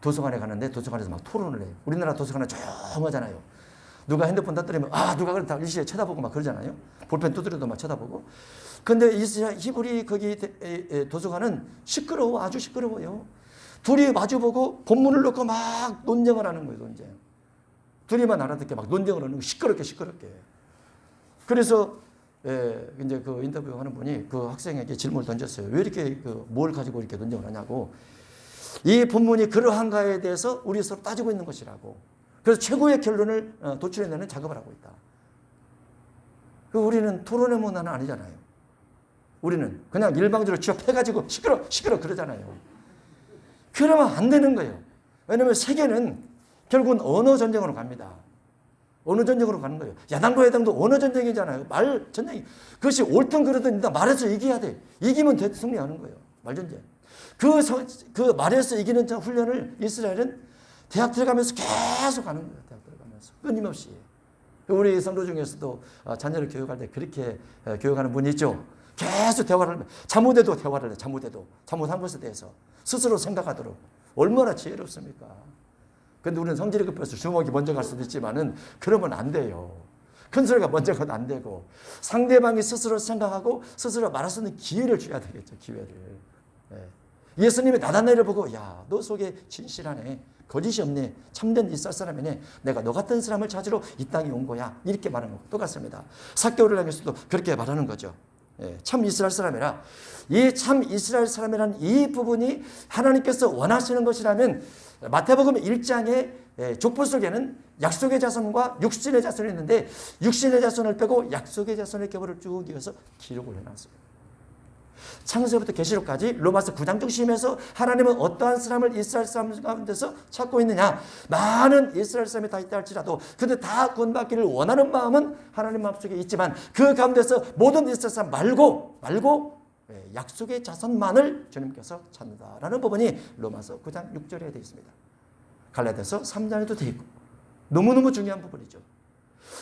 S1: 도서관에 가는데 도서관에서 막 토론을 해요. 우리나라 도서관은 조용하잖아요. 누가 핸드폰 터뜨리면 누가 그렇다 일시에 쳐다보고 막 그러잖아요. 볼펜 두드려도 막 쳐다보고. 근데 히브리 거기 도서관은 시끄러워. 아주 시끄러워요. 둘이 마주보고 본문을 놓고 막 논쟁을 하는 거예요. 논쟁. 둘이만 알아듣게 막 논쟁을 하는 거 시끄럽게. 그래서 이제 그 인터뷰하는 분이 그 학생에게 질문을 던졌어요. 왜 이렇게 뭘 가지고 이렇게 논쟁을 하냐고. 이 본문이 그러한가에 대해서 우리 서로 따지고 있는 것이라고. 그래서 최고의 결론을 도출해내는 작업을 하고 있다. 우리는 토론의 문화는 아니잖아요. 우리는 그냥 일방적으로 취업해가지고 시끄러 그러잖아요. 그러면 안 되는 거예요. 왜냐하면 세계는 결국은 언어 전쟁으로 갑니다. 언어 전쟁으로 가는 거예요. 야당과 여당도 언어 전쟁이잖아요. 말 전쟁이. 그것이 옳든 그르든 일단 말해서 이겨야 돼. 이기면 승리하는 거예요. 말 전쟁. 그 말해서 이기는 훈련을 이스라엘은 대학 들어가면서 계속 하는 거예요. 대학 들어가면서. 끊임없이. 우리 성도 중에서도 자녀를 교육할 때 그렇게 교육하는 분이 있죠. 계속 대화를 하면 잘못해도 대화를 해. 잘못한 것에 대해서 스스로 생각하도록. 얼마나 지혜롭습니까? 근데 우리는 성질이 급해서 주먹이 먼저 갈 수도 있지만은 그러면 안 돼요. 큰 소리가 먼저 가도 안 되고 상대방이 스스로 생각하고 스스로 말할 수 있는 기회를 줘야 되겠죠. 기회를. 예수님이 나다나엘을 보고 야, 너 속에 진실하네. 거짓이 없네. 참된 이스라엘 사람이네. 내가 너 같은 사람을 찾으러 이 땅에 온 거야. 이렇게 말하는 거 똑같습니다. 삭개오를 향해서도 그렇게 말하는 거죠. 참 이스라엘 사람이라. 이 참 이스라엘 사람이라는 이 부분이 하나님께서 원하시는 것이라면 마태복음 1장에 족보 속에는 약속의 자손과 육신의 자손이 있는데 육신의 자손을 빼고 약속의 자손의 계보를 쭉 이어서 기록을 해놨어요. 창세부터 계시록까지 로마서 9장 중심에서 하나님은 어떠한 사람을 이스라엘 사람 가운데서 찾고 있느냐. 많은 이스라엘 사람이 다 있다 할지라도 근데 다 구원받기를 원하는 마음은 하나님 마음속에 있지만 그 가운데서 모든 이스라엘 사람 말고 약속의 자손만을 주님께서 찾는다라는 부분이 로마서 9장 6절에 되어 있습니다. 갈라디아서 3장에도 되어 있고 너무너무 중요한 부분이죠.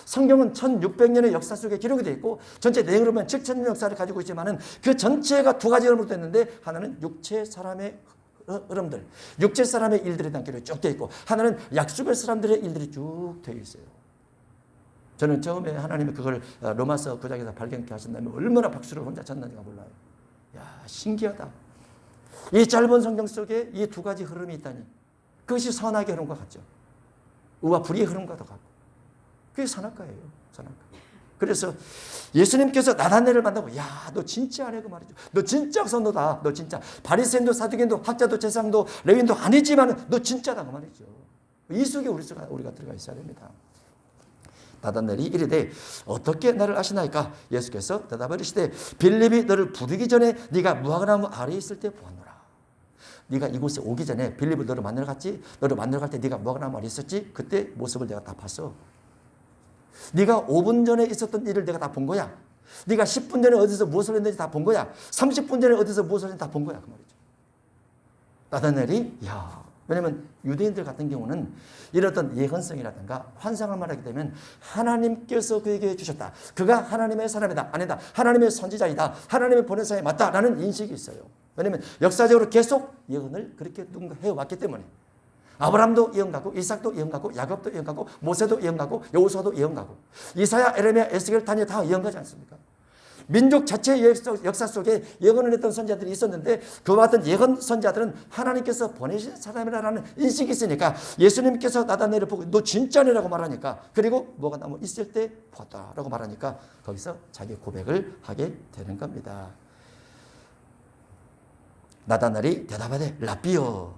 S1: 성경은 1600년의 역사 속에 기록이 되어 있고 전체 내용으로 보면 7000년 역사를 가지고 있지만은 그 전체가 두 가지 흐름으로 됐는데 하나는 육체 사람의 흐름들, 육체 사람의 일들에 대한 기록이 쭉 되어 있고 하나는 약속의 사람들의 일들이 쭉 되어 있어요. 저는 처음에 하나님이 그걸 로마서 9장에서 발견케 하신다면 얼마나 박수를 혼자 쳤는지가 몰라요. 야, 신기하다. 이 짧은 성경 속에 이 두 가지 흐름이 있다니 그것이 선악의 흐름과 같죠. 의와 불의의 흐름과도 같고 그게 선악과예요. 선악과. 그래서 예수님께서 나다나엘을 만나고 야, 너 진짜 아니야 그 말이죠. 너 진짜 선도다. 너 진짜 바리새인도 사두개인도 학자도 제사장도 레위인도 아니지만 너 진짜다 그 말이죠. 이 속에 우리가 들어가 있어야 됩니다. 나다나엘이 이르되 어떻게 나를 아시나이까? 예수께서 대답하시되 빌립이 너를 부르기 전에 네가 무화과나무 아래에 있을 때 보았노라. 네가 이곳에 오기 전에 빌립을 너를 만나러 갔지. 너를 만나러 갈 때 네가 무화과나무 아래에 있었지. 그때 모습을 내가 다 봤어. 네가 5분 전에 있었던 일을 내가 다 본 거야. 네가 10분 전에 어디서 무엇을 했는지 다 본 거야. 30분 전에 어디서 무엇을 했는지 다 본 거야. 그 말이죠. 나다나엘이 왜냐하면 유대인들 같은 경우는 이런 어떤 예언성이라든가 환상을 말하게 되면 하나님께서 그에게 주셨다. 그가 하나님의 사람이다. 아니다. 하나님의 선지자이다. 하나님의 보낸 사람이 맞다라는 인식이 있어요. 왜냐하면 역사적으로 계속 예언을 그렇게 해왔기 때문에. 아브라함도 예언 갖고 이삭도 예언 갖고 야곱도 예언 갖고 모세도 예언 갖고 여호수아도 예언 갖고 이사야, 에레미야, 에스겔, 다니엘 다 예언 가지 않습니까? 민족 자체의 역사 속에 예언을 했던 선지자들이 있었는데 그와 같은 예언 선지자들은 하나님께서 보내신 사람이라는 인식이 있으니까 예수님께서 나다나엘을 보고 너 진짜네라고 말하니까 그리고 뭐가 나무 있을 때 봤다라고 말하니까 거기서 자기 고백을 하게 되는 겁니다. 나다나엘이 대답하되 라삐요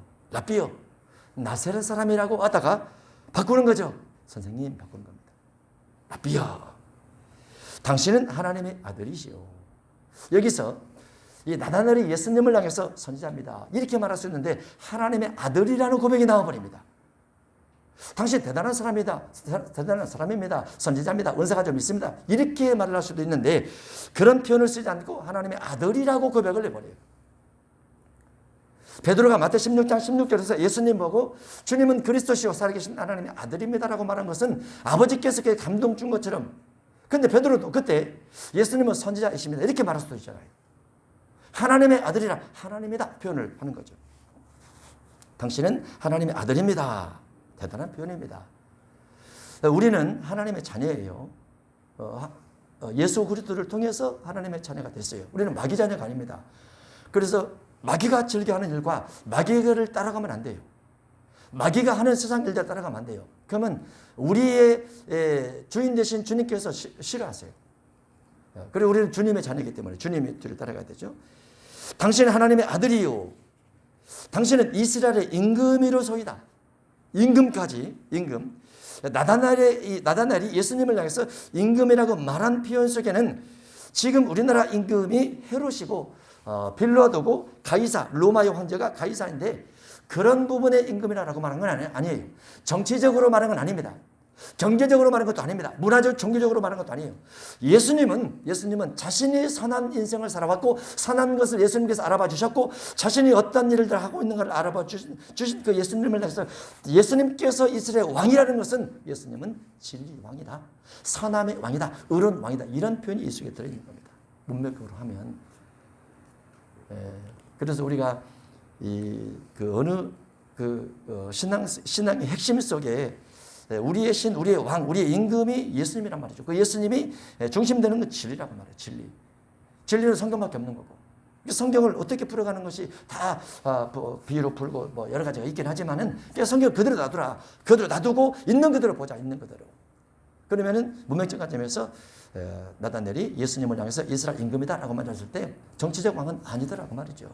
S1: 나세렛 사람이라고 하다가 바꾸는 거죠. 선생님 바꾸는 겁니다. 라삐요 당신은 하나님의 아들이시오. 여기서 이 나다나엘이 예수님을 향해서 선지자입니다. 이렇게 말할 수 있는데 하나님의 아들이라는 고백이 나와버립니다. 당신 대단한 사람이다. 대단한 사람입니다. 선지자입니다. 은사가 좀 있습니다. 이렇게 말을 할 수도 있는데 그런 표현을 쓰지 않고 하나님의 아들이라고 고백을 해버려요. 베드로가 마태 16장 16절에서 예수님 보고 주님은 그리스도시요 살아계신 하나님의 아들입니다라고 말한 것은 아버지께서 그에 감동 준 것처럼 근데 베드로도 그때 예수님은 선지자이십니다. 이렇게 말할 수도 있잖아요. 하나님의 아들이라 하나님이다 표현을 하는 거죠. 당신은 하나님의 아들입니다. 대단한 표현입니다. 우리는 하나님의 자녀예요. 예수 그리스도를 통해서 하나님의 자녀가 됐어요. 우리는 마귀 자녀가 아닙니다. 그래서 마귀가 즐겨하는 일과 마귀를 따라가면 안 돼요. 마귀가 하는 세상 일들 따라가면 안 돼요. 그러면 우리의 주인 되신 주님께서 싫어하세요. 그리고 우리는 주님의 자녀이기 때문에 주님의 뒤를 따라가야 되죠. 당신은 하나님의 아들이요. 당신은 이스라엘의 임금이로소이다. 임금까지 임금. 나다나엘이 예수님을 향해서 임금이라고 말한 표현 속에는 지금 우리나라 임금이 헤롯이고 빌라도고 가이사 로마의 황제가 가이사인데 그런 부분의 임금이라고 말하는 건 아니에요. 정치적으로 말하는 건 아닙니다. 경제적으로 말하는 것도 아닙니다. 문화적, 종교적으로 말하는 것도 아니에요. 예수님은 자신이 선한 인생을 살아왔고 선한 것을 예수님께서 알아봐 주셨고 자신이 어떤 일을 하고 있는 걸 알아봐 주신 그 예수님을 해서 예수님께서 이스라엘 왕이라는 것은 예수님은 진리 왕이다. 선함의 왕이다. 의로운 왕이다. 이런 표현이 이 속에 들어있는 겁니다. 문맥으로 하면. 그래서 우리가 신앙의 핵심 속에 우리의 신, 우리의 왕, 우리의 임금이 예수님이란 말이죠. 그 예수님이 중심되는 건 진리라고 말해요. 진리. 진리는 성경밖에 없는 거고. 성경을 어떻게 풀어가는 것이 다 비유로 풀고 뭐 여러 가지가 있긴 하지만은 그냥 성경을 그대로 놔두라. 그대로 놔두고 있는 그대로 보자. 있는 그대로. 그러면은 문맥적 관점에서 나다넬이 예수님을 향해서 이스라엘 임금이다라고 말했을 때 정치적 왕은 아니더라고 말이죠.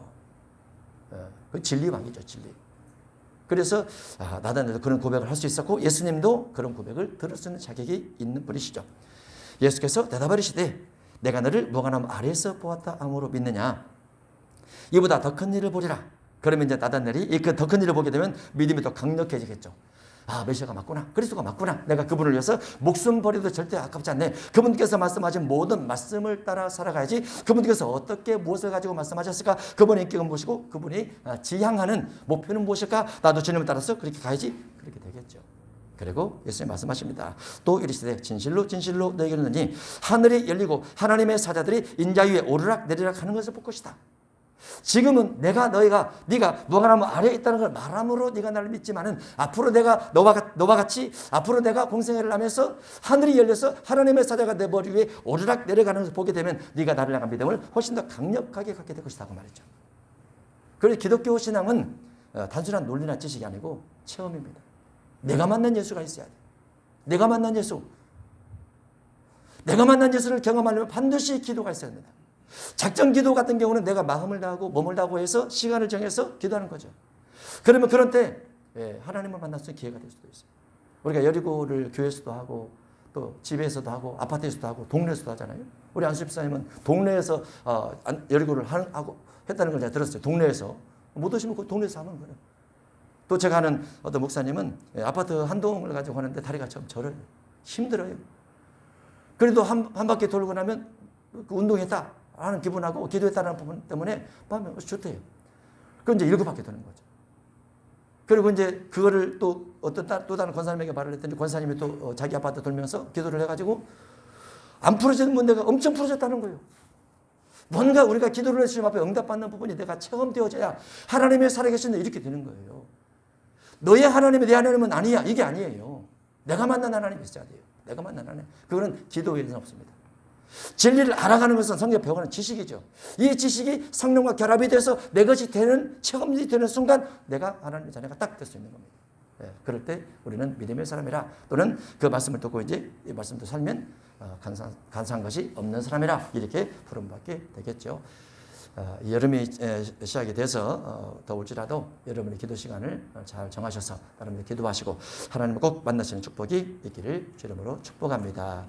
S1: 그 진리 왕이죠. 진리. 그래서 나다넬도 그런 고백을 할 수 있었고 예수님도 그런 고백을 들을 수 있는 자격이 있는 분이시죠. 예수께서 대답하시되 내가 너를 무화과나무 아래에서 보았다 함으로 믿느냐. 이보다 더 큰 일을 보리라. 그러면 이제 나다넬이 그 더 큰 일을 보게 되면 믿음이 더 강력해지겠죠. 메시아가 맞구나. 그리스도가 맞구나. 내가 그분을 위해서 목숨 버려도 절대 아깝지 않네. 그분께서 말씀하신 모든 말씀을 따라 살아가야지. 그분께서 어떻게 무엇을 가지고 말씀하셨을까? 그분의 인격은 무엇이고 그분이 지향하는 목표는 무엇일까? 나도 주님을 따라서 그렇게 가야지. 그렇게 되겠죠. 그리고 예수님 말씀하십니다. 또 이르시되 진실로 진실로 너희에게 이르노니 하늘이 열리고 하나님의 사자들이 인자 위에 오르락 내리락 하는 것을 볼 것이다. 지금은 네가 무화과나무 아래에 있다는 걸 말함으로 네가 나를 믿지만은 앞으로 내가 너와 같이 앞으로 내가 공생애를 하면서 하늘이 열려서 하나님의 사자가 내 머리 위에 오르락 내려가는 것을 보게 되면 네가 나를 향한 믿음을 훨씬 더 강력하게 갖게 될 것이다 그 말이죠. 그래서 기독교 신앙은 단순한 논리나 지식이 아니고 체험입니다. 내가 만난 예수가 있어야 돼. 내가 만난 예수. 내가 만난 예수를 경험하려면 반드시 기도가 있어야 됩니다. 작전 기도 같은 경우는 내가 마음을 다하고 몸을 다하고 해서 시간을 정해서 기도하는 거죠. 그러면 그런 때 하나님을 만날 수 있는 기회가 될 수도 있어요. 우리가 여리고를 교회에서도 하고 또 집에서도 하고 아파트에서도 하고 동네에서도 하잖아요. 우리 안수 집사님은 동네에서 여리고를 하고 했다는 걸 제가 들었어요. 동네에서. 못 오시면 그 동네에서 하는 거예요. 또 제가 아는 어떤 목사님은 아파트 한 동을 가지고 하는데 다리가 좀 저려요. 힘들어요. 그래도 한 바퀴 돌고 나면 그 운동했다 하는 기분하고 기도했다는 부분 때문에 마음이 좋대요. 그럼 이제 7바퀴 도는 거죠. 그리고 이제 그거를 또 또 다른 권사님에게 말을 했더니 권사님이 또 자기 아파트 돌면서 기도를 해가지고 안 풀어지는 문제가 엄청 풀어졌다는 거예요. 뭔가 우리가 기도를 해서 주님 앞에 응답받는 부분이 내가 체험되어져야 하나님의 살아계신다 이렇게 되는 거예요. 너의 하나님이 내 하나님은 아니야. 이게 아니에요. 내가 만난 하나님이 있어야 돼요. 내가 만난 하나님. 그거는 기도에는 없습니다. 진리를 알아가는 것은 성경 배우는 지식이죠. 이 지식이 성령과 결합이 돼서 내 것이 되는 체험이 되는 순간 내가 하나님의 자녀가 딱 될 수 있는 겁니다. 그럴 때 우리는 믿음의 사람이라 또는 그 말씀을 듣고 이제 이 말씀도 살면 간사한 것이 없는 사람이라 이렇게 부름받게 되겠죠. 여름이 시작이 돼서 더울지라도 여러분의 기도 시간을 잘 정하셔서 여러분이 기도하시고 하나님을 꼭 만나시는 축복이 있기를 주 이름으로 축복합니다.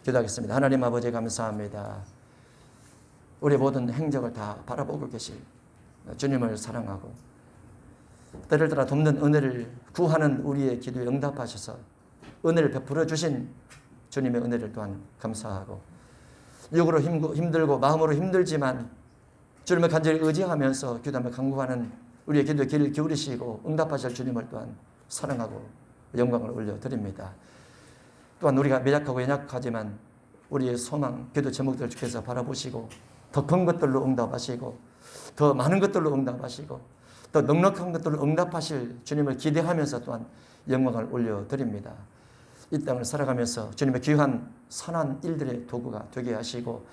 S1: 기도하겠습니다. 하나님 아버지 감사합니다. 우리 모든 행적을 다 바라보고 계실 주님을 사랑하고 때를 따라 돕는 은혜를 구하는 우리의 기도에 응답하셔서 은혜를 베풀어 주신 주님의 은혜를 또한 감사하고 육으로 힘들고 마음으로 힘들지만 주님을 간절히 의지하면서 기도하며 간구하는 우리의 기도에 귀를 기울이시고 응답하실 주님을 또한 사랑하고 영광을 올려드립니다. 또한 우리가 매약하고 연약하지만 우리의 소망, 기도 제목들을 주께서 바라보시고 더 큰 것들로 응답하시고 더 많은 것들로 응답하시고 더 넉넉한 것들로 응답하실 주님을 기대하면서 또한 영광을 올려드립니다. 이 땅을 살아가면서 주님의 귀한 선한 일들의 도구가 되게 하시고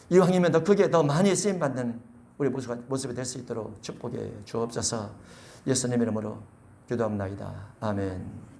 S1: 이왕이면 더 크게 더 많이 쓰임받는 우리 모습이 될 수 있도록 축복해 주옵소서. 예수님 이름으로 기도합니다. 아멘.